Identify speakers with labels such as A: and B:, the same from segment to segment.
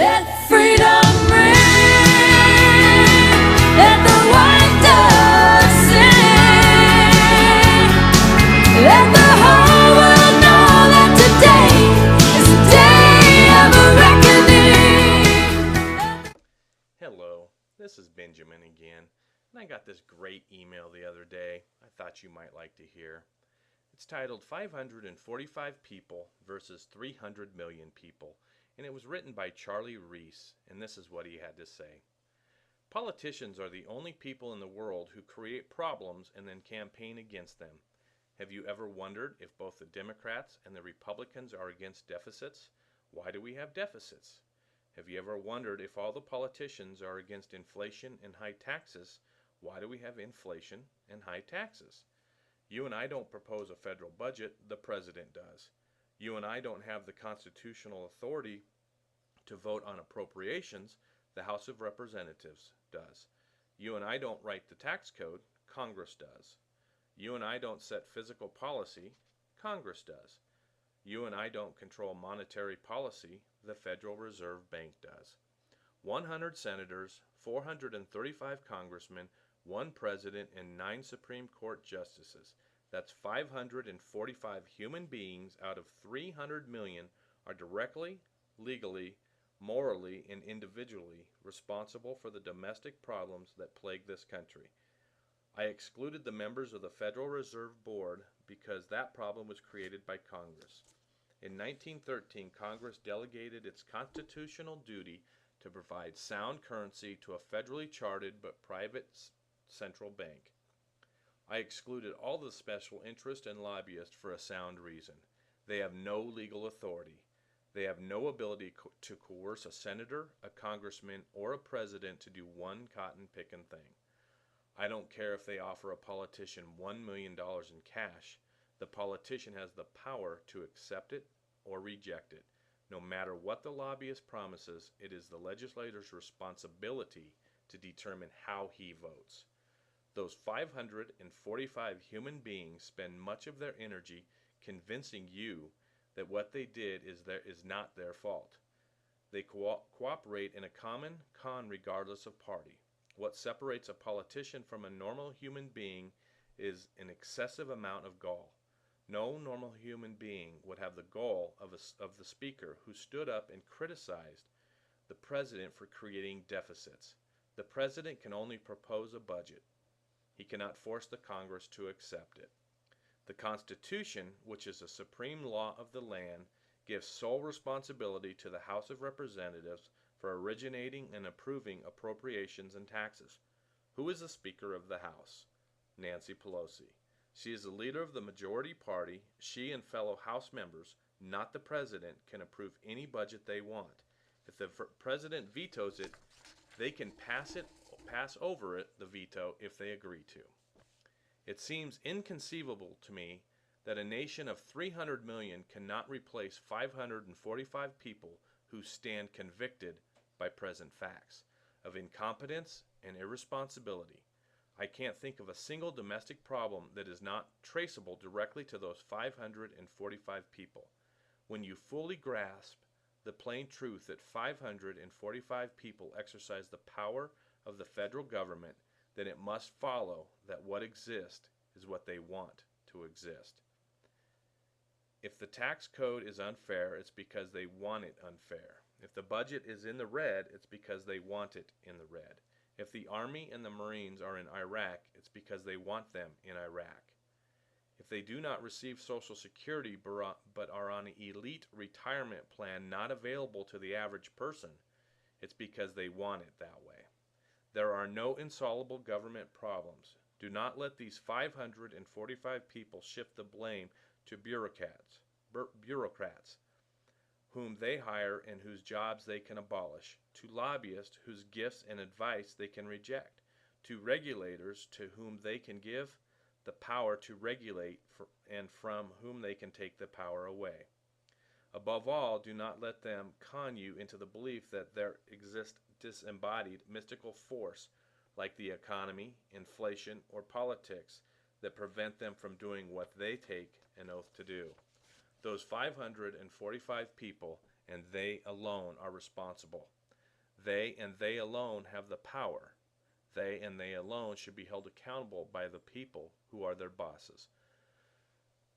A: Let freedom ring. Let the white dove sing. Let the whole world know that today is the day of a reckoning.
B: Hello, this is Benjamin again, and I got this great email the other day I thought you might like to hear. It's titled 545 People versus 300 Million People, and it was written by Charlie Reese, and this is what he had to say. Politicians are the only people in the world who create problems and then campaign against them. Have you ever wondered if both the Democrats and the Republicans are against deficits? Why do we have deficits? Have you ever wondered if all the politicians are against inflation and high taxes? Why do we have inflation and high taxes? You and I don't propose a federal budget, the president does. You and I don't have the constitutional authority to vote on appropriations, the House of Representatives does. You and I don't write the tax code, Congress does. You and I don't set fiscal policy, Congress does. You and I don't control monetary policy, the Federal Reserve Bank does. 100 senators, 435 congressmen, 1 president, and 9 Supreme Court justices. That's 545 human beings out of 300 million are directly, legally, morally, and individually responsible for the domestic problems that plague this country. I excluded the members of the Federal Reserve Board because that problem was created by Congress. In 1913, Congress delegated its constitutional duty to provide sound currency to a federally chartered but private central bank. I excluded all the special interest and lobbyists for a sound reason. They have no legal authority. They have no ability to coerce a senator, a congressman, or a president to do one cotton-picking thing. I don't care if they offer a politician $1 million in cash. The politician has the power to accept it or reject it. No matter what the lobbyist promises, it is the legislator's responsibility to determine how he votes. Those 545 human beings spend much of their energy convincing you that what they did is not their fault. They cooperate in a common con regardless of party. What separates a politician from a normal human being is an excessive amount of gall. No normal human being would have the gall of the speaker who stood up and criticized the president for creating deficits. The president can only propose a budget. He cannot force the Congress to accept it. The Constitution, which is the supreme law of the land, gives sole responsibility to the House of Representatives for originating and approving appropriations and taxes. Who is the Speaker of the House? Nancy Pelosi. She is the leader of the majority party. She and fellow House members, not the president, can approve any budget they want. If the president vetoes it, they can pass over it, the veto, if they agree to. It seems inconceivable to me that a nation of 300 million cannot replace 545 people who stand convicted by present facts of incompetence and irresponsibility. I can't think of a single domestic problem that is not traceable directly to those 545 people. When you fully grasp the plain truth that 545 people exercise the power of the federal government, then it must follow that what exists is what they want to exist. If the tax code is unfair, it's because they want it unfair. If the budget is in the red, it's because they want it in the red. If the Army and the Marines are in Iraq, it's because they want them in Iraq. If they do not receive Social Security but are on an elite retirement plan not available to the average person, it's because they want it that way. There are no insoluble government problems. Do not let these 545 people shift the blame to bureaucrats, whom they hire and whose jobs they can abolish, to lobbyists whose gifts and advice they can reject, to regulators to whom they can give the power to regulate and from whom they can take the power away. Above all, do not let them con you into the belief that there exists disembodied mystical force like the economy, inflation, or politics that prevent them from doing what they take an oath to do. Those 545 people and they alone are responsible. They and they alone have the power. They and they alone should be held accountable by the people who are their bosses.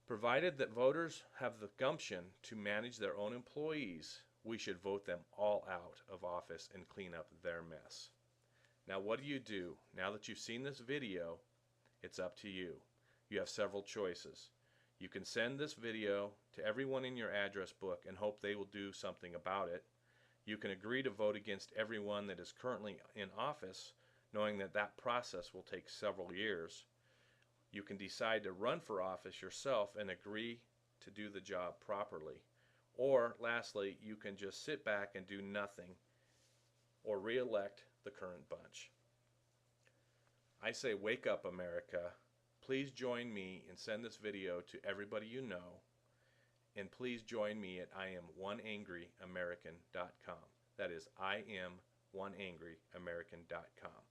B: Provided that voters have the gumption to manage their own employees, we should vote them all out of office and clean up their mess. Now what do? Now that you've seen this video, it's up to you. You have several choices. You can send this video to everyone in your address book and hope they will do something about it. You can agree to vote against everyone that is currently in office, knowing that that process will take several years. You can decide to run for office yourself and agree to do the job properly. Or, lastly, you can just sit back and do nothing or re-elect the current bunch. I say, wake up, America. Please join me and send this video to everybody you know. And please join me at IamOneAngryAmerican.com. That is IamOneAngryAmerican.com.